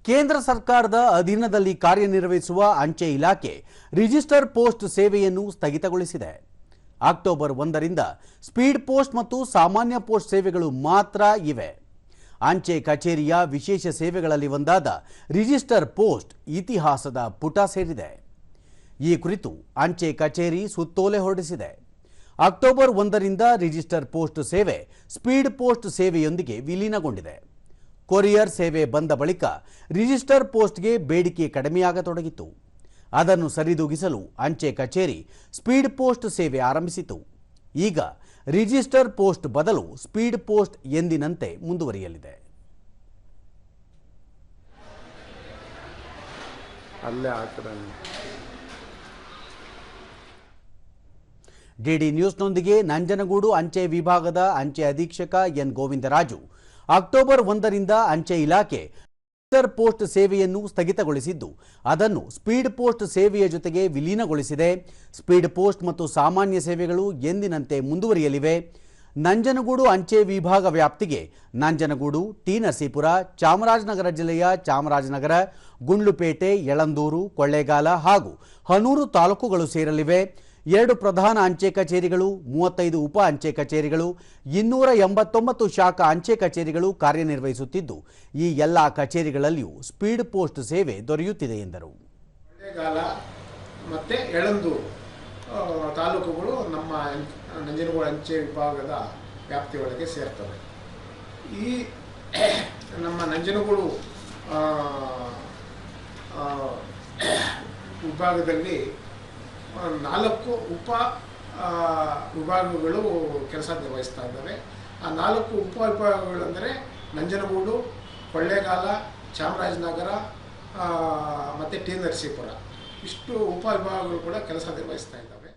ಕೇಂದ್ರ ಸರ್ಕಾರದ ಅಧೀನದಲ್ಲಿ ಕಾರ್ಯನಿರ್ವಹಿಸುವ ಅಂಚೆ ಇಲಾಖೆ ರಿಜಿಸ್ಟರ್ ಪೋಸ್ಟ್ ಸೇವೆಯನ್ನು ಸ್ಥಗಿತಗೊಳಿಸಿದೆ. ಅಕ್ಟೋಬರ್ 1ರಿಂದ ಸ್ಪೀಡ್ ಪೋಸ್ಟ್ ಮತ್ತು ಸಾಮಾನ್ಯ ಪೋಸ್ಟ್ ಸೇವೆಗಳು ಮಾತ್ರ ಇವೆ. ಅಂಚೆ ಕಚೇರಿಯ ವಿಶೇಷ ಸೇವೆಗಳಲ್ಲಿ ಒಂದಾದ ರಿಜಿಸ್ಟರ್ ಪೋಸ್ಟ್ ಇತಿಹಾಸದ ಪುಟ ಸೇರಿದೆ. ಈ ಕುರಿತು ಅಂಚೆ ಕಚೇರಿ ಸುತ್ತೋಲೆ ಹೊರಡಿಸಿದೆ. ಅಕ್ಟೋಬರ್ 1ರಿಂದ ರಿಜಿಸ್ಟರ್ ಪೋಸ್ಟ್ ಸೇವೆ ಸ್ಪೀಡ್ ಪೋಸ್ಟ್ ಸೇವೆಯೊಂದಿಗೆ ವಿಲೀನಗೊಂಡಿದೆ. ಕೊರಿಯರ್ ಸೇವೆ ಬಂದ ಬಳಿಕ ರಿಜಿಸ್ಟರ್ ಪೋಸ್ಟ್ಗೆ ಬೇಡಿಕೆ ಕಡಿಮೆಯಾಗತೊಡಗಿತು. ಅದನ್ನು ಸರಿದೂಗಿಸಲು ಅಂಚೆ ಕಚೇರಿ ಸ್ಪೀಡ್ ಪೋಸ್ಟ್ ಸೇವೆ ಆರಂಭಿಸಿತು. ಈಗ ರಿಜಿಸ್ಟರ್ ಪೋಸ್ಟ್ ಬದಲು ಸ್ಪೀಡ್ ಪೋಸ್ಟ್ ಎಂದಿನಂತೆ ಮುಂದುವರಿಯಲಿದೆ. ಡಿಡಿ ನ್ಯೂಸ್ನೊಂದಿಗೆ ನಂಜನಗೂಡು ಅಂಚೆ ವಿಭಾಗದ ಅಂಚೆ ಅಧೀಕ್ಷಕ ಎನ್ ಗೋವಿಂದರಾಜು, ಅಕ್ಟೋಬರ್ 1ರಿಂದ ಅಂಚೆ ಇಲಾಖೆ ರಿಜಿಸ್ಟರ್ ಪೋಸ್ಟ್ ಸೇವೆಯನ್ನು ಸ್ಥಗಿತಗೊಳಿಸಿದ್ದು, ಅದನ್ನು ಸ್ಪೀಡ್ ಪೋಸ್ಟ್ ಸೇವೆಯ ಜೊತೆಗೆ ವಿಲೀನಗೊಳಿಸಿದೆ. ಸ್ಪೀಡ್ ಪೋಸ್ಟ್ ಮತ್ತು ಸಾಮಾನ್ಯ ಸೇವೆಗಳು ಎಂದಿನಂತೆ ಮುಂದುವರಿಯಲಿವೆ. ನಂಜನಗೂಡು ಅಂಚೆ ವಿಭಾಗ ವ್ಯಾಪ್ತಿಗೆ ನಂಜನಗೂಡು, ಟಿ ನರಸೀಪುರ, ಚಾಮರಾಜನಗರ ಜಿಲ್ಲೆಯ ಚಾಮರಾಜನಗರ, ಗುಂಡ್ಲುಪೇಟೆ, ಯಳಂದೂರು, ಕೊಳ್ಳೇಗಾಲ ಹಾಗೂ ಹನೂರು ತಾಲೂಕುಗಳು ಸೇರಲಿವೆ. 2 ಪ್ರಧಾನ ಅಂಚೆ ಕಚೇರಿಗಳು, 35 ಉಪ ಅಂಚೆ ಕಚೇರಿಗಳು, 289 ಶಾಖಾ ಅಂಚೆ ಕಚೇರಿಗಳು ಕಾರ್ಯನಿರ್ವಹಿಸುತ್ತಿದ್ದು, ಈ ಎಲ್ಲ ಕಚೇರಿಗಳಲ್ಲಿಯೂ ಸ್ಪೀಡ್ ಪೋಸ್ಟ್ ಸೇವೆ ದೊರೆಯುತ್ತಿದೆ ಎಂದರು. ಕೊಳ್ಳೇಗಾಲ ಮತ್ತು ಯಳಂದೂರು ತಾಲೂಕುಗಳು ನಮ್ಮ ನಂಜನಗೂಡು ಅಂಚೆ ವಿಭಾಗದ ವ್ಯಾಪ್ತಿಯೊಳಗೆ ಸೇರ್ತವೆ. ಈ ನಮ್ಮ ನಂಜನಗೂಡು ವಿಭಾಗದಲ್ಲಿ 4 ಉಪ ವಿಭಾಗಗಳು ಕೆಲಸ ನಿರ್ವಹಿಸ್ತಾ ಇದ್ದಾವೆ. ಆ 4 ಉಪ ವಿಭಾಗಗಳು ಅಂದರೆ ನಂಜನಗೂಡು, ಕೊಳ್ಳೇಗಾಲ, ಚಾಮರಾಜನಗರ ಮತ್ತು ಟಿ ನರಸೀಪುರ, ಇಷ್ಟು ಉಪ ವಿಭಾಗಗಳು ಕೂಡ ಕೆಲಸ ನಿರ್ವಹಿಸ್ತಾ ಇದ್ದಾವೆ.